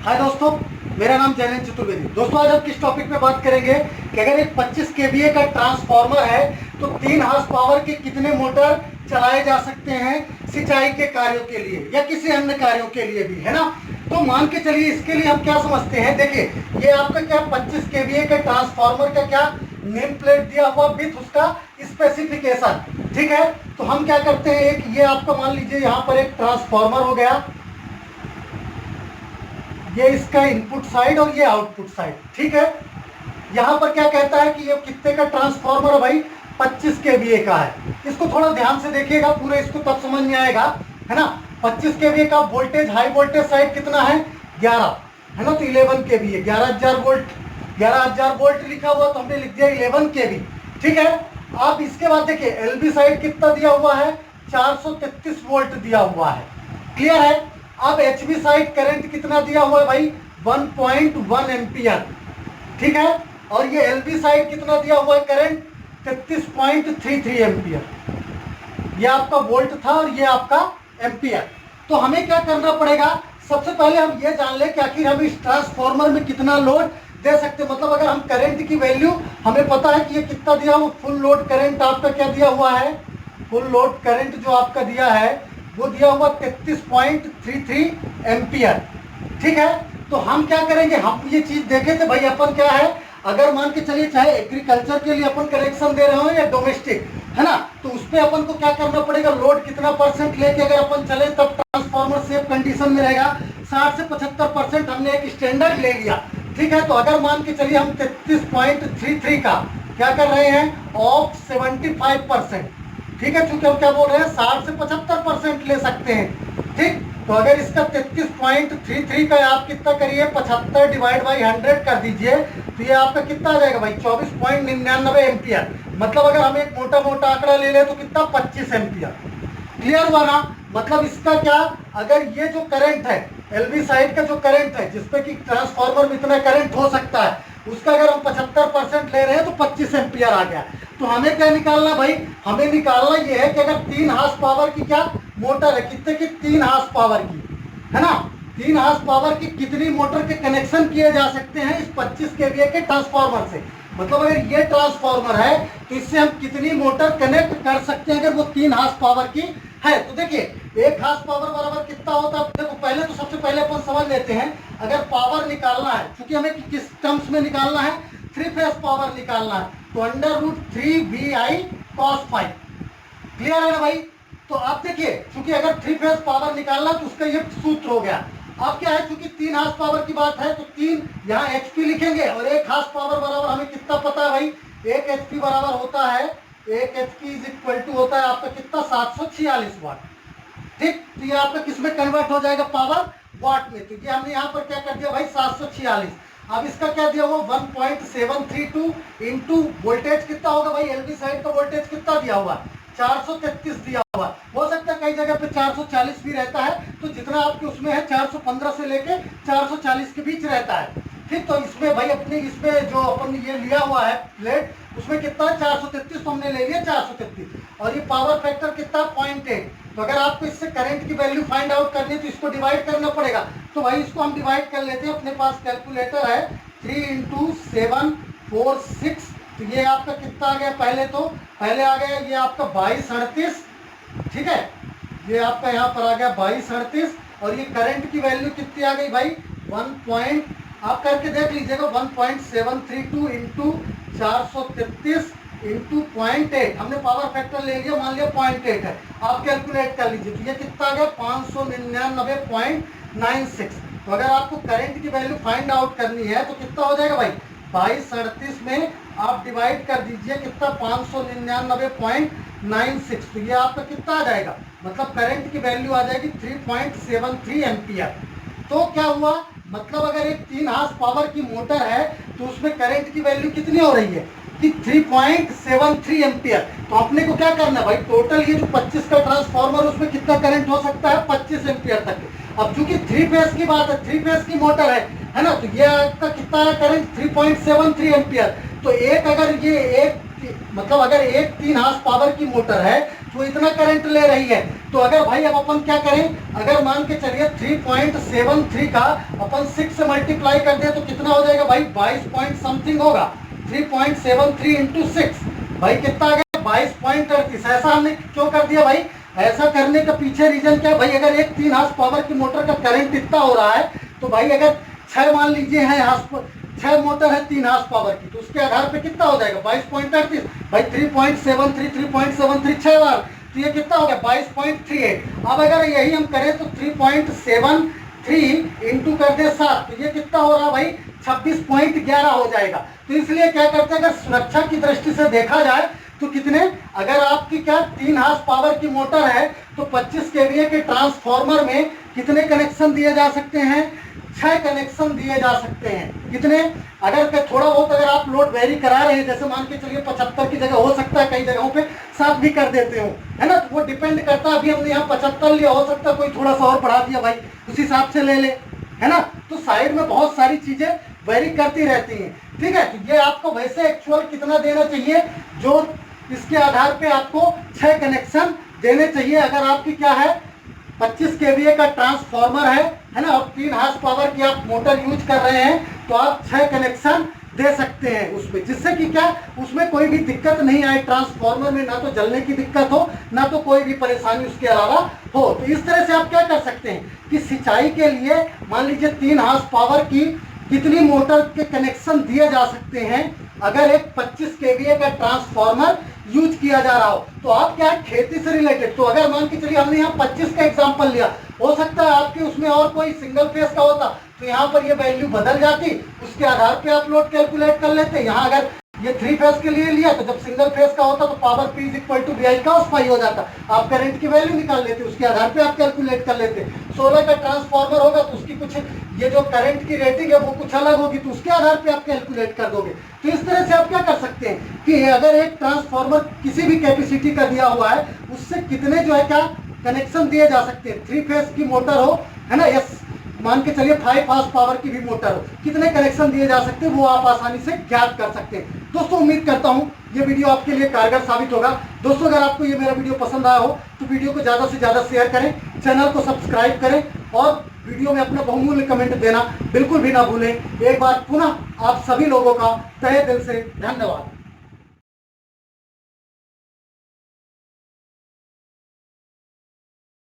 हाय दोस्तों, मेरा नाम जैनेन्द्र चतुर्वेदी। दोस्तों आज हम किस टॉपिक पे बात करेंगे कि अगर एक 25 केवीए का ट्रांसफार्मर है तो 3 हार्स पावर के कितने मोटर चलाए जा सकते हैं सिंचाई के कार्यों के लिए या किसी अन्य कार्यों के लिए भी, है ना। तो मान के चलिए इसके लिए हम क्या समझते हैं। देखिए ये आपका क्या 25 केवीए के ट्रांसफार्मर का क्या नेम प्लेट दिया हुआ विथ उसका स्पेसिफिकेशन, ठीक है। तो हम क्या करते हैं, एक ये आपका मान लीजिए यहाँ पर एक ट्रांसफार्मर हो गया, ये इसका इनपुट साइड और ये आउटपुट साइड, ठीक है। यहाँ पर क्या कहता है कि ये कितने का ट्रांसफार्मर है भाई, 25 केवीए का है। इसको थोड़ा ध्यान से देखिएगा, पूरे इसको तब समझ में आएगा, है ना। 25 केवीए का वोल्टेज, हाई वोल्टेज साइड कितना है 11, है ना। तो 11 केवीए, 11,000 वोल्ट, 11,000 वोल्ट लिखा हुआ तो हमने लिख दिया 11 केवी, ठीक है। आप इसके बाद देखिए एलबी साइड कितना दिया हुआ है, 433 वोल्ट दिया हुआ है, क्लियर है। अब एचवी साइड करंट कितना दिया हुआ है भाई, 1.1 एम्पियर, ठीक है। और ये एलबी साइड कितना दिया हुआ है करंट, 33.33 एम्पियर। ये आपका वोल्ट था और ये आपका एम्पियर। तो हमें क्या करना पड़ेगा, सबसे पहले हम ये जान ले कि आखिर हम इस ट्रांसफार्मर में कितना लोड दे सकते हैं। मतलब अगर हम करंट की वैल्यू हमें पता है कि ये कितना दिया हुआ, फुल लोड करंट आपका क्या दिया हुआ है, फुल लोड करंट जो आपका दिया है वो दिया हुआ 33.33 एम्पियर, ठीक है। तो हम क्या करेंगे, हम ये चीज देखे थे भाई अपन क्या है, अगर मान के चलिए चाहे एग्रीकल्चर के लिए अपन कनेक्शन दे रहे हो या डोमेस्टिक, है ना, तो उस पर अपन को क्या करना पड़ेगा, लोड कितना परसेंट लेके अगर अपन चले तब ट्रांसफार्मर सेफ कंडीशन में रहेगा। 60 से 75% हमने एक स्टैंडर्ड ले लिया, ठीक है। तो अगर मान के चलिए हम 33.33 का क्या कर रहे हैं, ऑफ 75%, ठीक है। चूंकि हम क्या बोल रहे हैं 60 से 75% ले सकते हैं, ठीक। तो अगर इसका 33.33 का आप कितना करिए, 75 डिवाइड बाई 100 कर दीजिए, तो ये आपका कितना आ जाएगा भाई, 24.99 एम्पियर। मतलब अगर हम एक मोटा मोटा आंकड़ा ले लें तो कितना, 25 एम्पियर, क्लियर हुआ ना। मतलब इसका क्या, अगर ये जो करंट है एलबी साइड का जो करंट है जिसपे कि ट्रांसफार्मर में इतना करंट हो सकता है, उसका अगर हम 75% ले रहे हैं तो 25 एम्पियर आ गया। तो हमें क्या निकालना भाई, हमें निकालना ये है कि अगर 3 हार्स पावर की क्या मोटर है, कितने की, 3 हार्स पावर की, है ना। 3 हार्स पावर की कितनी मोटर के कनेक्शन किए जा सकते हैं इस 25 केवीए के ट्रांसफार्मर से। मतलब अगर ये ट्रांसफार्मर है तो इससे हम कितनी मोटर कनेक्ट कर सकते हैं अगर वो 3 हार्स पावर की है। तो देखिए 1 हार्स पावर बराबर कितना होता है, देखो पहले तो सबसे पहले अपन समझ लेते हैं, अगर पावर निकालना है, क्योंकि हमें किस टर्म्स में निकालना है, 3 फेज पावर निकालना है, तो √3 VI cos ∅, क्लियर है ना भाई। तो आप देखिए चूंकि अगर 3 फेज पावर निकालना तो उसका ये सूत्र हो गया। अब क्या है, चूंकि 3 हार्स पावर की बात है तो 3 यहाँ HP लिखेंगे और 1 हार्स पावर बराबर हमें कितना पता है भाई, 1 HP बराबर होता है, 1 HP इज इक्वल टू होता है आपका कितना, 746 वाट, ठीक। तो ये आपका किस में कन्वर्ट हो जाएगा, पावर वाट में। तो ये हमने यहाँ पर क्या कर दिया भाई, 746। अब इसका क्या दिया हुआ, 1.732 इंटू वोल्टेज कितना होगा भाई, एलबी साइड का वोल्टेज कितना दिया हुआ, 433 दिया हुआ। हो सकता है कई जगह पे 440 भी रहता है, तो जितना आपके उसमें है 415 से लेके 440 के बीच रहता है, ठीक। तो इसमें भाई अपने इसमें जो अपन ये लिया हुआ है प्लेट, उसमें कितना है 433, तो हमने ले लिया 433। और ये पावर फैक्टर कितना, 0.8। तो अगर आपको इससे करंट की वैल्यू फाइंड आउट करनी है तो इसको डिवाइड करना पड़ेगा। तो भाई इसको हम डिवाइड कर लेते हैं, अपने पास कैलकुलेटर है, 3 × 7 4 6। तो ये आपका कितना आ गया, पहले आ गया ये आपका 2238, ठीक है। ये आपका यहाँ पर आ गया 2238 और ये करंट की वैल्यू कितनी आ गई भाई, 1. आप करके देख लीजिएगा, 1.732 इंटू 433 इंटू 0.8, हमने पावर फैक्टर ले लिया, मान लिया 0.8 है, आप कैलकुलेट कर लीजिए। तो ये कितना आ गया, 599.96। तो अगर आपको करंट की वैल्यू फाइंड आउट करनी है तो कितना हो जाएगा भाई, 2238 में आप डिवाइड कर दीजिए कितना, 599.96। तो ये आपका कितना आ जाएगा, मतलब करंट की वैल्यू आ जाएगी 3.73 एम्पियर। तो क्या हुआ, मतलब अगर एक 3 हार्स पावर की मोटर है तो उसमें करंट की वैल्यू कितनी हो रही है कि 3.73 एम्पियर। तो अपने को क्या करना है भाई, टोटल ये जो 25 का ट्रांसफार्मर उसमें कितना करंट हो सकता है, 25 एम्पियर तक। अब चूंकि 3 फेज की बात है, 3 फेज की मोटर है ना, तो ये आपका कितना है करंट, 3.73 एम्पियर। तो एक अगर ये एक मतलब अगर एक 3 हार्स पावर की मोटर है तो इतना करंट ले रही है, तो अगर भाई अब अपन क्या करें, अगर मान के चलिए 3.73 का अपन 6 से मल्टीप्लाई कर दे तो कितना हो जाएगा भाई, 22 पॉइंट समथिंग होगा। 3.73 इंटू 6 भाई कितना आ गया, 22.38। ऐसा हमने क्यों कर दिया भाई, ऐसा करने का पीछे रीजन क्या है भाई, अगर एक 3 हार्स पावर की मोटर का करंट इतना हो रहा है तो भाई अगर 6 मान लीजिए है 6 मोटर है 3 हार्स पावर की, तो उसके आधार पे कितना हो जाएगा 22.38 भाई, 3.73 6 बार, तो ये कितना हो गया 22.38। अब अगर यही हम करें तो 3.73 इंटू कर दे 7, तो ये कितना हो रहा भाई 26.11 हो जाएगा। तो इसलिए क्या करते हैं, अगर सुरक्षा की दृष्टि से देखा जाए तो कितने, अगर आपकी क्या 3 हार्स पावर की मोटर है तो 25 केवीए के ट्रांसफार्मर में कितने कनेक्शन दिए जा सकते हैं, 6 कनेक्शन दिए जा सकते हैं। कितने, अगर थोड़ा बहुत अगर आप लोड वेरी करा रहे हैं, जैसे मान के चलिए 75 की जगह हो सकता है कई जगहों पे 7 भी कर देते हो, है ना, तो वो डिपेंड करता है। अभी हमने यहाँ 75 लिया, हो सकता है कोई थोड़ा सा और बढ़ा दिया भाई, उस हिसाब से ले ले, है ना। तो साइड में बहुत सारी चीजें वेरी करती रहती हैं, ठीक है। तो ये आपको वैसे एक्चुअल कितना देना चाहिए, जो इसके आधार पे आपको 6 कनेक्शन देने चाहिए। अगर आपकी क्या है 25 केवीए का ट्रांसफार्मर है ना, और 3 हार्स पावर की आप मोटर यूज कर रहे हैं, तो आप 6 कनेक्शन दे सकते हैं उसमें, जिससे कि क्या उसमें कोई भी दिक्कत नहीं आए, ट्रांसफार्मर में ना तो जलने की दिक्कत हो, ना तो कोई भी परेशानी उसके अलावा हो। तो इस तरह से आप क्या कर सकते हैं कि सिंचाई के लिए मान लीजिए 3 हार्स पावर की कितनी मोटर के कनेक्शन दिए जा सकते हैं, अगर एक 25 केवीए का ट्रांसफार्मर यूज किया जा रहा हो। तो आप क्या खेती से रिलेटेड, तो अगर मान के चलिए हमने यहाँ 25 का एग्जांपल लिया, हो सकता है आपके उसमें और कोई सिंगल फेस का होता तो यहाँ पर ये वैल्यू बदल जाती, उसके आधार पे आप लोड कैलकुलेट कर लेते। यहाँ अगर ये 3 फेस के लिए लिया तो जब सिंगल फेस का होता तो पावर P = VI cos ∅ हो जाता, आप करंट की वैल्यू निकाल लेते, उसके आधार पे आप कैलकुलेट कर लेते। 16 का ट्रांसफार्मर होगा तो उसकी कुछ ये जो करंट की रेटिंग है वो कुछ अलग होगी, तो उसके आधार पे आप कैलकुलेट कर दोगे। तो इस तरह से आप क्या कर सकते हैं कि अगर एक ट्रांसफार्मर किसी भी कैपेसिटी का दिया हुआ है, उससे कितने जो है क्या कनेक्शन दिए जा सकते हैं। 3 फेस की मोटर हो, है ना, यस मान के चलिए 5 हार्स पावर की भी मोटर हो, कितने कनेक्शन दिए जा सकते हैं वो आप आसानी से ज्ञात कर सकते हैं। दोस्तों उम्मीद करता हूं ये वीडियो आपके लिए कारगर साबित होगा। दोस्तों अगर आपको ये मेरा वीडियो पसंद आया हो तो वीडियो को ज़्यादा से ज़्यादा शेयर करें, चैनल को सब्सक्राइब करें और वीडियो में अपना बहुमूल्य कमेंट देना बिल्कुल भी ना भूलें। एक बार पुनः आप सभी लोगों का तहे दिल से धन्यवाद।